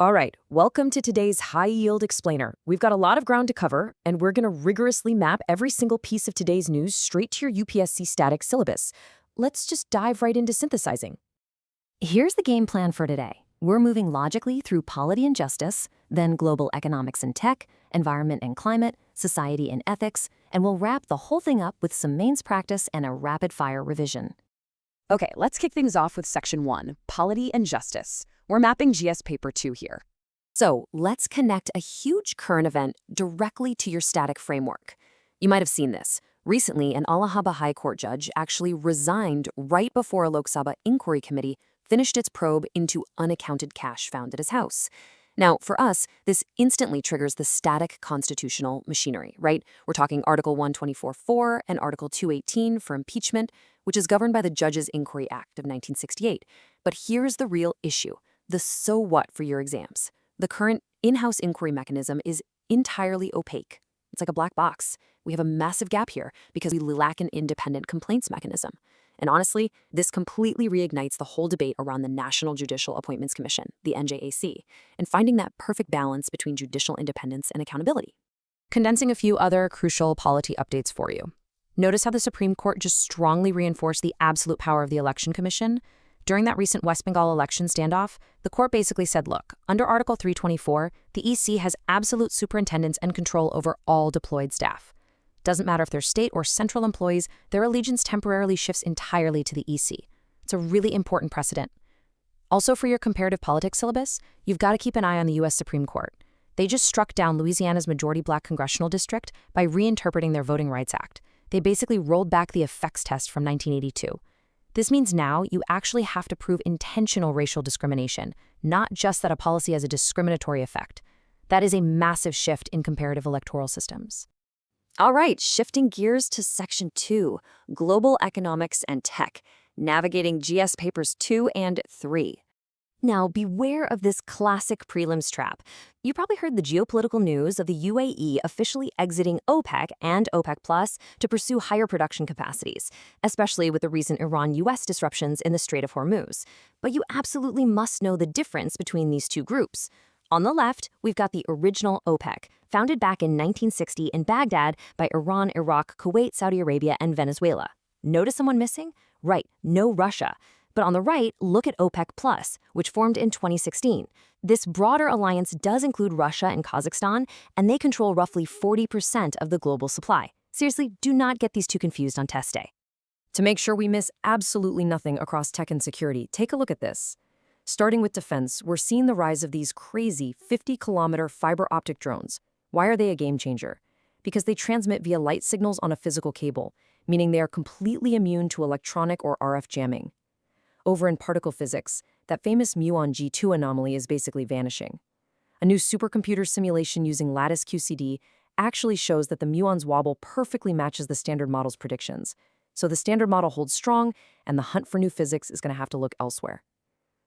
All right, welcome to today's High Yield Explainer. We've got a lot of ground to cover, and we're going to rigorously map every single piece of today's news straight to your UPSC static syllabus. Let's just dive right into synthesizing. Here's the game plan for today. We're moving logically through polity and justice, then global economics and tech, environment and climate, society and ethics, and we'll wrap the whole thing up with some mains practice and a rapid-fire revision. Okay, let's kick things off with Section 1, Polity and Justice. We're mapping GS Paper 2 here. So let's connect a huge current event directly to your static framework. You might have seen this. Recently, an Allahabad High Court judge actually resigned right before a Lok Sabha inquiry committee finished its probe into unaccounted cash found at his house. Now, for us, this instantly triggers the static constitutional machinery, right? We're talking Article 124(4) and Article 218 for impeachment, which is governed by the Judges Inquiry Act of 1968. But here's the real issue. The so what for your exams. The current in-house inquiry mechanism is entirely opaque. It's like a black box. We have a massive gap here because we lack an independent complaints mechanism. And honestly, this completely reignites the whole debate around the National Judicial Appointments Commission, the NJAC, and finding that perfect balance between judicial independence and accountability. Condensing a few other crucial polity updates for you. Notice how the Supreme Court just strongly reinforced the absolute power of the Election Commission? During that recent West Bengal election standoff, the court basically said, look, under Article 324, the EC has absolute superintendence and control over all deployed staff. Doesn't matter if they're state or central employees, their allegiance temporarily shifts entirely to the EC. It's a really important precedent. Also, for your comparative politics syllabus, you've got to keep an eye on the U.S. Supreme Court. They just struck down Louisiana's majority black congressional district by reinterpreting their Voting Rights Act. They basically rolled back the effects test from 1982. This means now you actually have to prove intentional racial discrimination, not just that a policy has a discriminatory effect. That is a massive shift in comparative electoral systems. All right, shifting gears to Section 2, Global Economics and Tech, navigating GS Papers 2 and 3. Now, beware of this classic prelims trap. You probably heard the geopolitical news of the UAE officially exiting OPEC and OPEC Plus to pursue higher production capacities, especially with the recent Iran-US disruptions in the Strait of Hormuz. But you absolutely must know the difference between these two groups. On the left, we've got the original OPEC, founded back in 1960 in Baghdad by Iran, Iraq, Kuwait, Saudi Arabia, and Venezuela. Notice someone missing? Right, no Russia. But on the right, look at OPEC Plus, which formed in 2016. This broader alliance does include Russia and Kazakhstan, and they control roughly 40% of the global supply. Seriously, do not get these two confused on test day. To make sure we miss absolutely nothing across tech and security, take a look at this. Starting with defense, we're seeing the rise of these crazy 50-kilometer fiber optic drones. Why are they a game changer? Because they transmit via light signals on a physical cable, meaning they are completely immune to electronic or RF jamming. Over in particle physics, that famous muon G2 anomaly is basically vanishing. A new supercomputer simulation using lattice QCD actually shows that the muon's wobble perfectly matches the standard model's predictions. So the standard model holds strong, and the hunt for new physics is going to have to look elsewhere.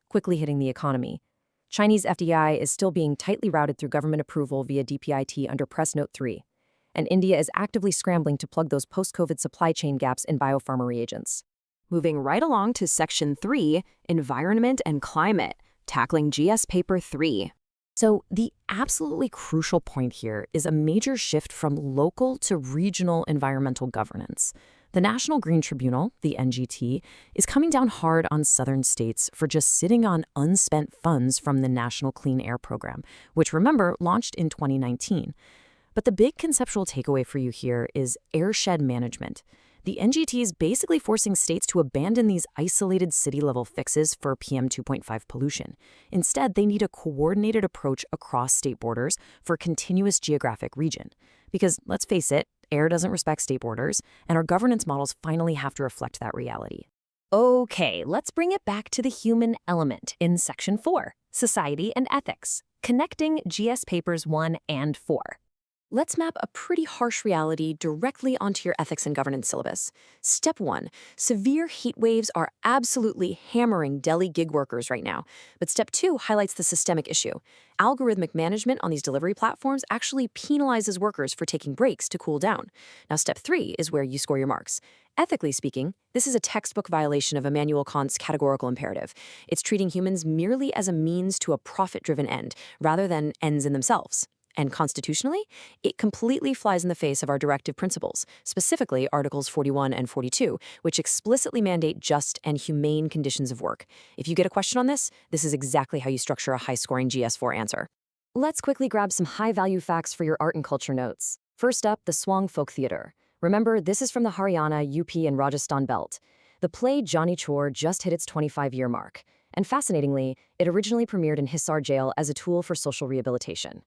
Quickly hitting the economy. Chinese FDI is still being tightly routed through government approval via DPIT under Press Note 3. And India is actively scrambling to plug those post-COVID supply chain gaps in biopharma reagents. Moving right along to Section 3, Environment and Climate, tackling GS Paper 3. So the absolutely crucial point here is a major shift from local to regional environmental governance. The National Green Tribunal, the NGT, is coming down hard on southern states for just sitting on unspent funds from the National Clean Air Program, which, remember, launched in 2019. But the big conceptual takeaway for you here is airshed management. The NGT is basically forcing states to abandon these isolated city-level fixes for PM 2.5 pollution. Instead, they need a coordinated approach across state borders for a continuous geographic region. Because, let's face it, air doesn't respect state borders, and our governance models finally have to reflect that reality. Okay, let's bring it back to the human element in Section 4, Society and Ethics, connecting GS Papers 1 and 4. Let's map a pretty harsh reality directly onto your ethics and governance syllabus. Step 1. Severe heat waves are absolutely hammering Delhi gig workers right now. But Step 2 highlights the systemic issue. Algorithmic management on these delivery platforms actually penalizes workers for taking breaks to cool down. Now, Step 3 is where you score your marks. Ethically speaking, this is a textbook violation of Immanuel Kant's categorical imperative. It's treating humans merely as a means to a profit-driven end, rather than ends in themselves. And constitutionally, it completely flies in the face of our directive principles, specifically Articles 41 and 42, which explicitly mandate just and humane conditions of work. If you get a question on this is exactly how you structure a high-scoring GS4 answer. Let's quickly grab some high-value facts for your art and culture notes. First up, the Swang Folk Theatre. Remember, this is from the Haryana, UP, and Rajasthan belt. The play Johnny Chore just hit its 25-year mark. And fascinatingly, it originally premiered in Hisar Jail as a tool for social rehabilitation.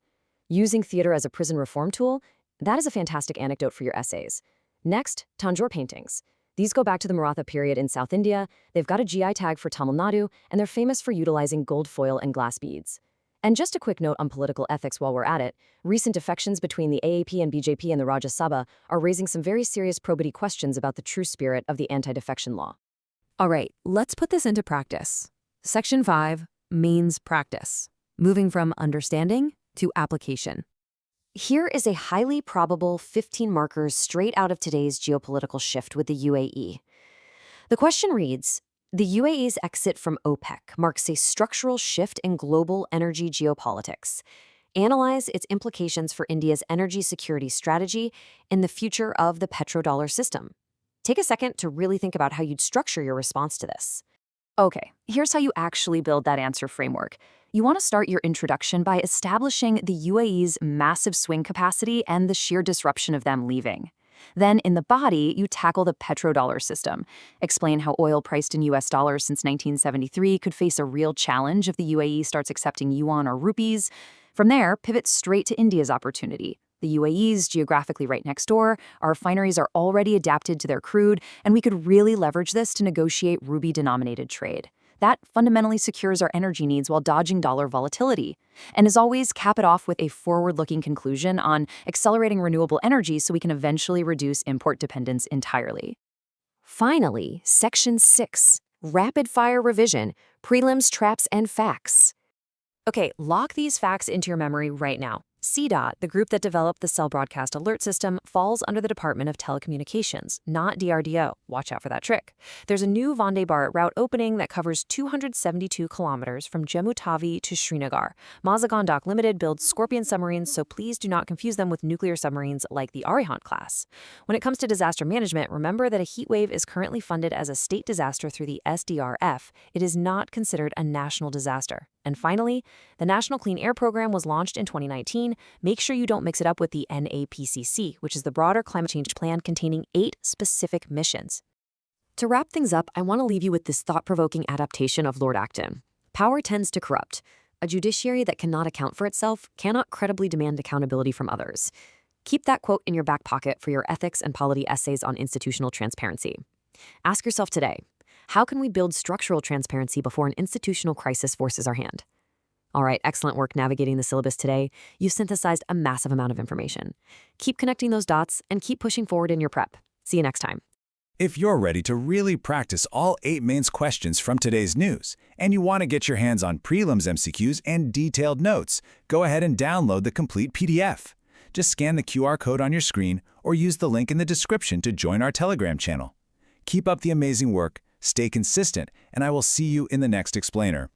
Using theater as a prison reform tool, that is a fantastic anecdote for your essays. Next, Tanjore paintings. These go back to the Maratha period in South India, they've got a GI tag for Tamil Nadu, and they're famous for utilizing gold foil and glass beads. And just a quick note on political ethics while we're at it, recent defections between the AAP and BJP and the Rajya Sabha are raising some very serious probity questions about the true spirit of the anti-defection law. All right, let's put this into practice. Section 5, Mains Practice. Moving from understanding to application. Here is a highly probable 15 markers straight out of today's geopolitical shift with the UAE. The question reads, the UAE's exit from OPEC marks a structural shift in global energy geopolitics. Analyze its implications for India's energy security strategy and the future of the petrodollar system. Take a second to really think about how you'd structure your response to this. Okay, here's how you actually build that answer framework. You want to start your introduction by establishing the UAE's massive swing capacity and the sheer disruption of them leaving. Then, in the body, you tackle the petrodollar system. Explain how oil priced in US dollars since 1973 could face a real challenge if the UAE starts accepting yuan or rupees. From there, pivot straight to India's opportunity. The UAE's geographically right next door, our refineries are already adapted to their crude, and we could really leverage this to negotiate ruby-denominated trade. That fundamentally secures our energy needs while dodging dollar volatility. And as always, cap it off with a forward-looking conclusion on accelerating renewable energy so we can eventually reduce import dependence entirely. Finally, Section 6, Rapid-Fire Revision, Prelims, Traps, and Facts. Okay, lock these facts into your memory right now. CDOT, the group that developed the Cell Broadcast Alert System, falls under the Department of Telecommunications, not DRDO. Watch out for that trick. There's a new Vande Bharat route opening that covers 272 kilometers from Jammu Tawi to Srinagar. Mazagon Dock Limited builds Scorpion submarines, so please do not confuse them with nuclear submarines like the Arihant class. When it comes to disaster management, remember that a heat wave is currently funded as a state disaster through the SDRF. It is not considered a national disaster. And finally, the National Clean Air Program was launched in 2019. Make sure you don't mix it up with the NAPCC, which is the broader climate change plan containing 8 specific missions. To wrap things up, I want to leave you with this thought-provoking adaptation of Lord Acton. Power tends to corrupt. A judiciary that cannot account for itself cannot credibly demand accountability from others. Keep that quote in your back pocket for your ethics and polity essays on institutional transparency. Ask yourself today, how can we build structural transparency before an institutional crisis forces our hand? All right, excellent work navigating the syllabus today. You synthesized a massive amount of information. Keep connecting those dots and keep pushing forward in your prep. See you next time. If you're ready to really practice all 8 mains questions from today's news, and you want to get your hands on prelims MCQs and detailed notes, go ahead and download the complete PDF. Just scan the QR code on your screen or use the link in the description to join our Telegram channel. Keep up the amazing work, stay consistent, and I will see you in the next explainer.